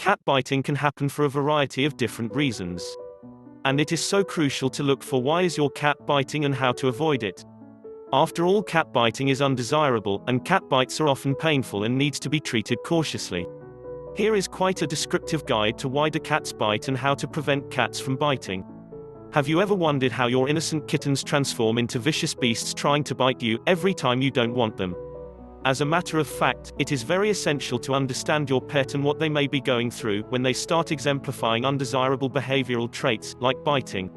Cat biting can happen for a variety of different reasons. And it is so crucial to look for why is your cat biting and how to avoid it. After all, cat biting is undesirable, and cat bites are often painful and needs to be treated cautiously. Here is quite a descriptive guide to why do cats bite and how to prevent cats from biting. Have you ever wondered how your innocent kittens transform into vicious beasts trying to bite you every time you don't want them? As a matter of fact, it is very essential to understand your pet and what they may be going through when they start exemplifying undesirable behavioral traits, like biting.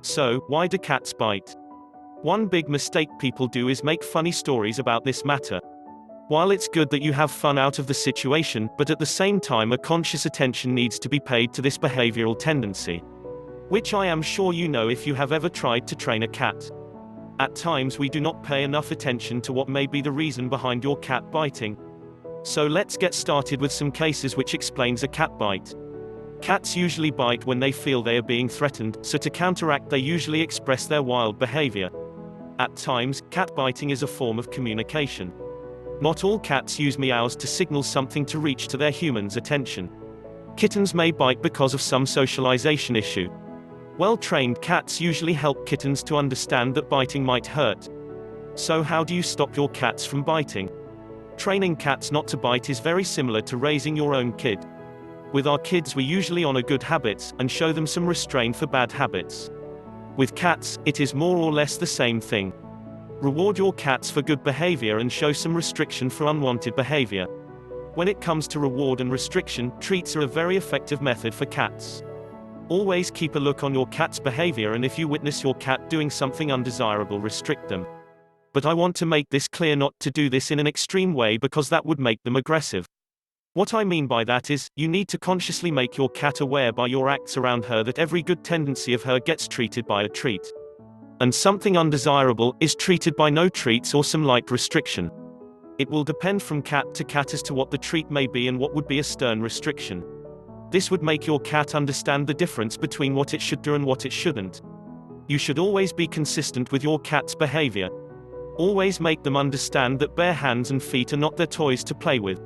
So, why do cats bite? One big mistake people do is make funny stories about this matter. While it's good that you have fun out of the situation, but at the same time a conscious attention needs to be paid to this behavioral tendency. Which I am sure you know if you have ever tried to train a cat. At times we do not pay enough attention to what may be the reason behind your cat biting. So let's get started with some cases which explains a cat bite. Cats usually bite when they feel they are being threatened, so to counteract they usually express their wild behavior. At times, cat biting is a form of communication. Not all cats use meows to signal something to reach to their human's attention. Kittens may bite because of some socialization issue. Well-trained cats usually help kittens to understand that biting might hurt. So how do you stop your cats from biting? Training cats not to bite is very similar to raising your own kid. With our kids we usually honor good habits, and show them some restraint for bad habits. With cats, it is more or less the same thing. Reward your cats for good behavior and show some restriction for unwanted behavior. When it comes to reward and restriction, treats are a very effective method for cats. Always keep a look on your cat's behavior, and if you witness your cat doing something undesirable, restrict them. But I want to make this clear not to do this in an extreme way because that would make them aggressive. What I mean by that is, you need to consciously make your cat aware by your acts around her that every good tendency of her gets treated by a treat. And something undesirable is treated by no treats or some light restriction. It will depend from cat to cat as to what the treat may be and what would be a stern restriction. This would make your cat understand the difference between what it should do and what it shouldn't. You should always be consistent with your cat's behavior. Always make them understand that bare hands and feet are not their toys to play with.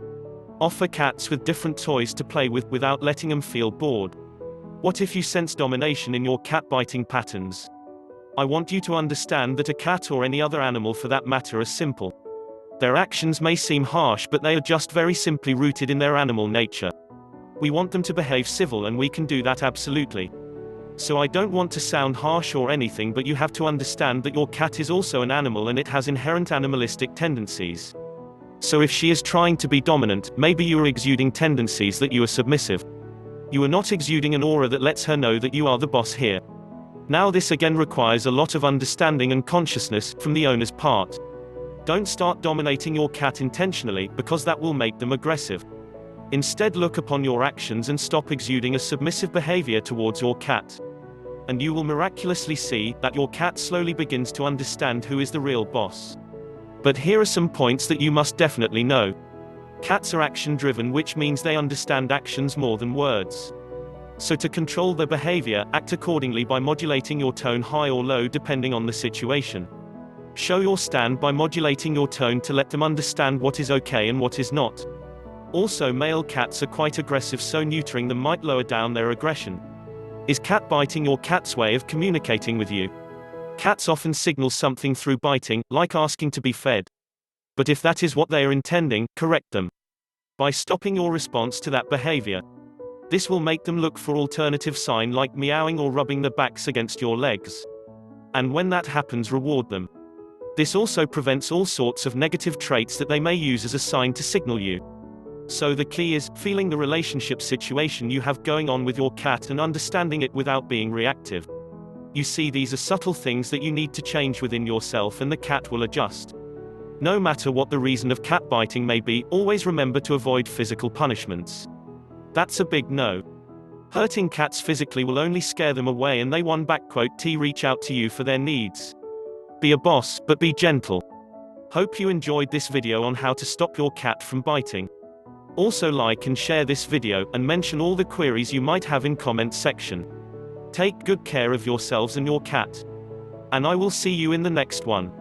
Offer cats with different toys to play with without letting them feel bored. What if you sense domination in your cat biting patterns? I want you to understand that a cat or any other animal for that matter are simple. Their actions may seem harsh, but they are just very simply rooted in their animal nature. We want them to behave civil, and we can do that absolutely. So I don't want to sound harsh or anything, but you have to understand that your cat is also an animal and it has inherent animalistic tendencies. So if she is trying to be dominant, maybe you are exuding tendencies that you are submissive. You are not exuding an aura that lets her know that you are the boss here. Now this again requires a lot of understanding and consciousness from the owner's part. Don't start dominating your cat intentionally, because that will make them aggressive. Instead, look upon your actions and stop exuding a submissive behavior towards your cat. And you will miraculously see that your cat slowly begins to understand who is the real boss. But here are some points that you must definitely know. Cats are action-driven, which means they understand actions more than words. So to control their behavior, act accordingly by modulating your tone high or low depending on the situation. Show your stand by modulating your tone to let them understand what is okay and what is not. Also, male cats are quite aggressive, so neutering them might lower down their aggression. Is cat biting your cat's way of communicating with you? Cats often signal something through biting, like asking to be fed. But if that is what they are intending, correct them by stopping your response to that behavior. This will make them look for alternative sign like meowing or rubbing their backs against your legs. And when that happens, reward them. This also prevents all sorts of negative traits that they may use as a sign to signal you. So the key is feeling the relationship situation you have going on with your cat and understanding it without being reactive. You see, these are subtle things that you need to change within yourself, and the cat will adjust. No matter what the reason of cat biting may be, always remember to avoid physical punishments. That's a big no. Hurting cats physically will only scare them away, and they reach out to you for their needs. Be a boss, but be gentle. Hope you enjoyed this video on how to stop your cat from biting. Also like and share this video, and mention all the queries you might have in comment section. Take good care of yourselves and your cat. And I will see you in the next one.